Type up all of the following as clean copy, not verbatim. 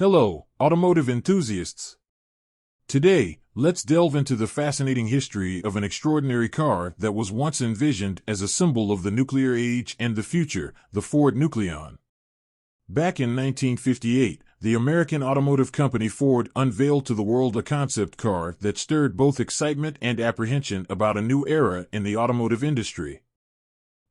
Hello, automotive enthusiasts. Today, let's delve into the fascinating history of an extraordinary car that was once envisioned as a symbol of the nuclear age and the future, the Ford Nucleon. Back in 1958, the American automotive company Ford unveiled to the world a concept car that stirred both excitement and apprehension about a new era in the automotive industry.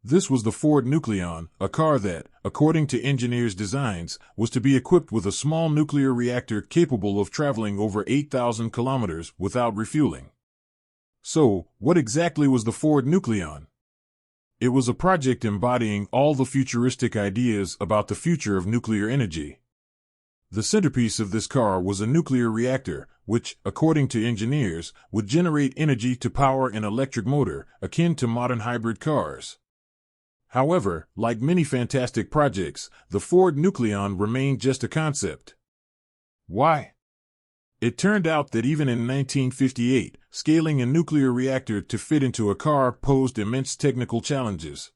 This was the Ford Nucleon, a car that, according to engineers' designs, was to be equipped with a small nuclear reactor capable of traveling over 8,000 kilometers without refueling. So, what exactly was the Ford Nucleon? It was a project embodying all the futuristic ideas about the future of nuclear energy. The centerpiece of this car was a nuclear reactor, which, according to engineers, would generate energy to power an electric motor, akin to modern hybrid cars. However, like many fantastic projects, the Ford Nucleon remained just a concept. Why? It turned out that even in 1958, scaling a nuclear reactor to fit into a car posed immense technical challenges.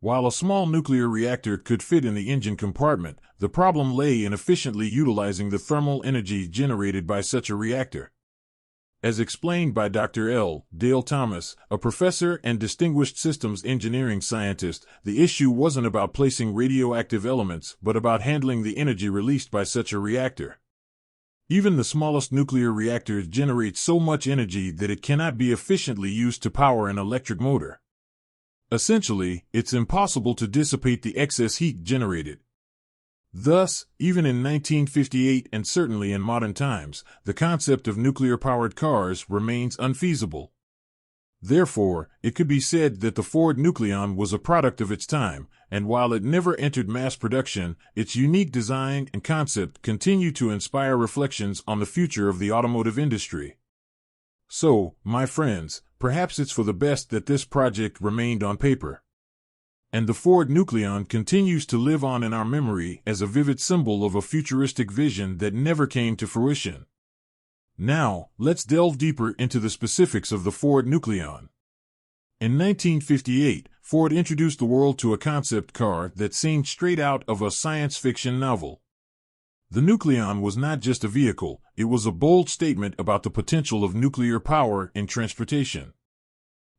While a small nuclear reactor could fit in the engine compartment, the problem lay in efficiently utilizing the thermal energy generated by such a reactor. As explained by Dr. L. Dale Thomas, a professor and distinguished systems engineering scientist, the issue wasn't about placing radioactive elements but about handling the energy released by such a reactor. Even the smallest nuclear reactors generate so much energy that it cannot be efficiently used to power an electric motor. Essentially, it's impossible to dissipate the excess heat generated. Thus, even in 1958 and certainly in modern times, the concept of nuclear-powered cars remains unfeasible. Therefore, it could be said that the Ford Nucleon was a product of its time, and while it never entered mass production, its unique design and concept continue to inspire reflections on the future of the automotive industry. So, my friends, perhaps it's for the best that this project remained on paper. And the Ford Nucleon continues to live on in our memory as a vivid symbol of a futuristic vision that never came to fruition. Now, let's delve deeper into the specifics of the Ford Nucleon. In 1958, Ford introduced the world to a concept car that seemed straight out of a science fiction novel. The Nucleon was not just a vehicle, it was a bold statement about the potential of nuclear power in transportation.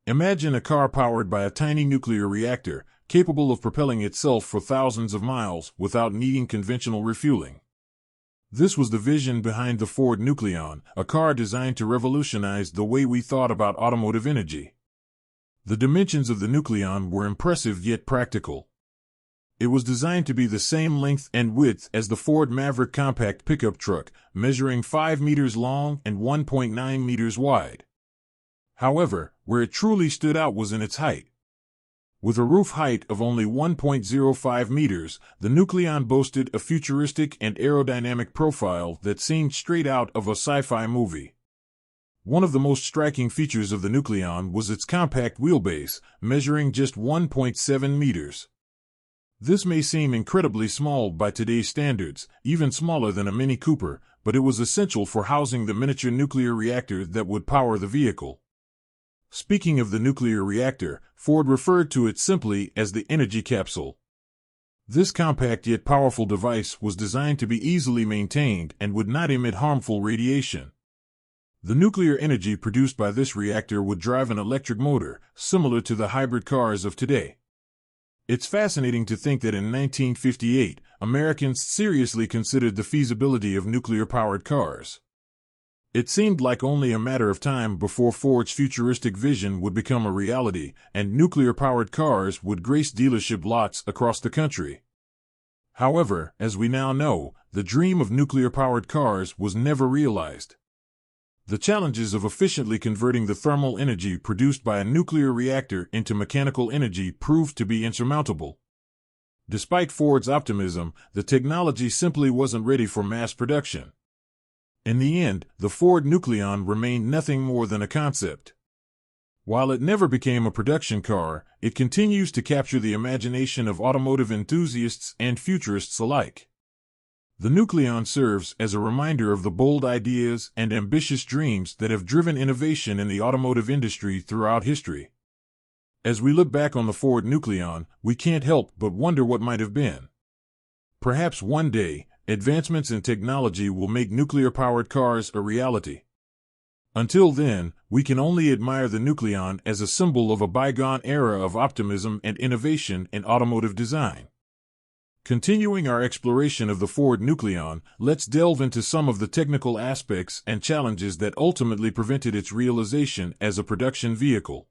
Imagine a car powered by a tiny nuclear reactor, capable of propelling itself for thousands of miles without needing conventional refueling. This was the vision behind the Ford Nucleon, a car designed to revolutionize the way we thought about automotive energy. The dimensions of the Nucleon were impressive yet practical. It was designed to be the same length and width as the Ford Maverick compact pickup truck, measuring 5 meters long and 1.9 meters wide. However, where it truly stood out was in its height. With a roof height of only 1.05 meters, the Nucleon boasted a futuristic and aerodynamic profile that seemed straight out of a sci-fi movie. One of the most striking features of the Nucleon was its compact wheelbase, measuring just 1.7 meters. This may seem incredibly small by today's standards, even smaller than a Mini Cooper, but it was essential for housing the miniature nuclear reactor that would power the vehicle. Speaking of the nuclear reactor, Ford referred to it simply as the energy capsule. This compact yet powerful device was designed to be easily maintained and would not emit harmful radiation. The nuclear energy produced by this reactor would drive an electric motor, similar to the hybrid cars of today. It's fascinating to think that in 1958, Americans seriously considered the feasibility of nuclear-powered cars. It seemed like only a matter of time before Ford's futuristic vision would become a reality, and nuclear-powered cars would grace dealership lots across the country. However, as we now know, the dream of nuclear-powered cars was never realized. The challenges of efficiently converting the thermal energy produced by a nuclear reactor into mechanical energy proved to be insurmountable. Despite Ford's optimism, the technology simply wasn't ready for mass production. In the end, the Ford Nucleon remained nothing more than a concept. While it never became a production car, it continues to capture the imagination of automotive enthusiasts and futurists alike. The Nucleon serves as a reminder of the bold ideas and ambitious dreams that have driven innovation in the automotive industry throughout history. As we look back on the Ford Nucleon, we can't help but wonder what might have been. Perhaps one day, advancements in technology will make nuclear-powered cars a reality. Until then, we can only admire the Nucleon as a symbol of a bygone era of optimism and innovation in automotive design. Continuing our exploration of the Ford Nucleon, let's delve into some of the technical aspects and challenges that ultimately prevented its realization as a production vehicle.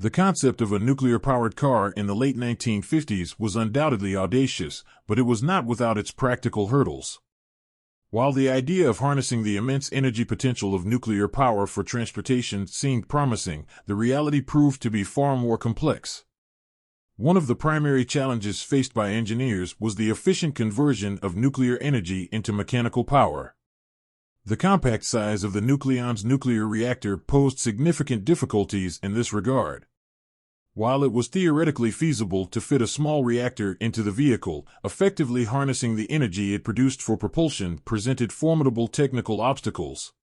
The concept of a nuclear-powered car in the late 1950s was undoubtedly audacious, but it was not without its practical hurdles. While the idea of harnessing the immense energy potential of nuclear power for transportation seemed promising, the reality proved to be far more complex. One of the primary challenges faced by engineers was the efficient conversion of nuclear energy into mechanical power. The compact size of the Nucleon's nuclear reactor posed significant difficulties in this regard. While it was theoretically feasible to fit a small reactor into the vehicle, effectively harnessing the energy it produced for propulsion presented formidable technical obstacles.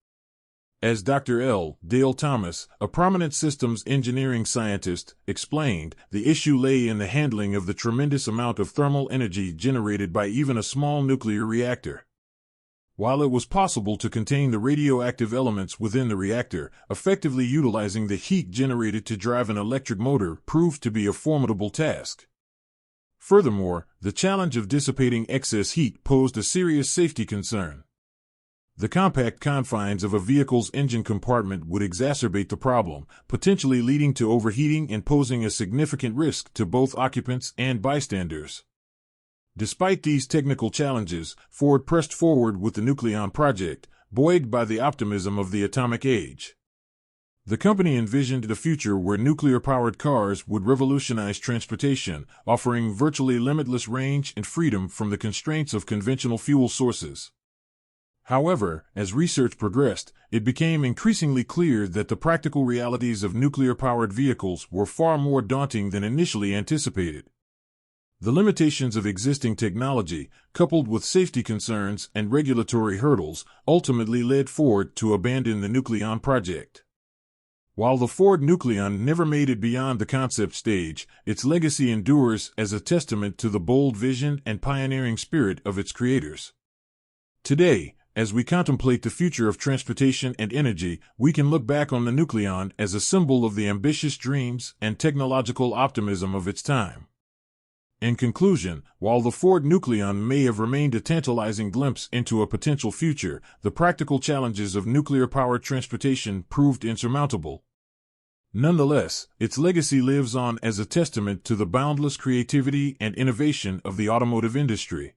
As Dr. L. Dale Thomas, a prominent systems engineering scientist, explained, the issue lay in the handling of the tremendous amount of thermal energy generated by even a small nuclear reactor. While it was possible to contain the radioactive elements within the reactor, effectively utilizing the heat generated to drive an electric motor proved to be a formidable task. Furthermore, the challenge of dissipating excess heat posed a serious safety concern. The compact confines of a vehicle's engine compartment would exacerbate the problem, potentially leading to overheating and posing a significant risk to both occupants and bystanders. Despite these technical challenges, Ford pressed forward with the Nucleon project, buoyed by the optimism of the atomic age. The company envisioned a future where nuclear-powered cars would revolutionize transportation, offering virtually limitless range and freedom from the constraints of conventional fuel sources. However, as research progressed, it became increasingly clear that the practical realities of nuclear-powered vehicles were far more daunting than initially anticipated. The limitations of existing technology, coupled with safety concerns and regulatory hurdles, ultimately led Ford to abandon the Nucleon project. While the Ford Nucleon never made it beyond the concept stage, its legacy endures as a testament to the bold vision and pioneering spirit of its creators. Today, as we contemplate the future of transportation and energy, we can look back on the Nucleon as a symbol of the ambitious dreams and technological optimism of its time. In conclusion, while the Ford Nucleon may have remained a tantalizing glimpse into a potential future, the practical challenges of nuclear-powered transportation proved insurmountable. Nonetheless, its legacy lives on as a testament to the boundless creativity and innovation of the automotive industry.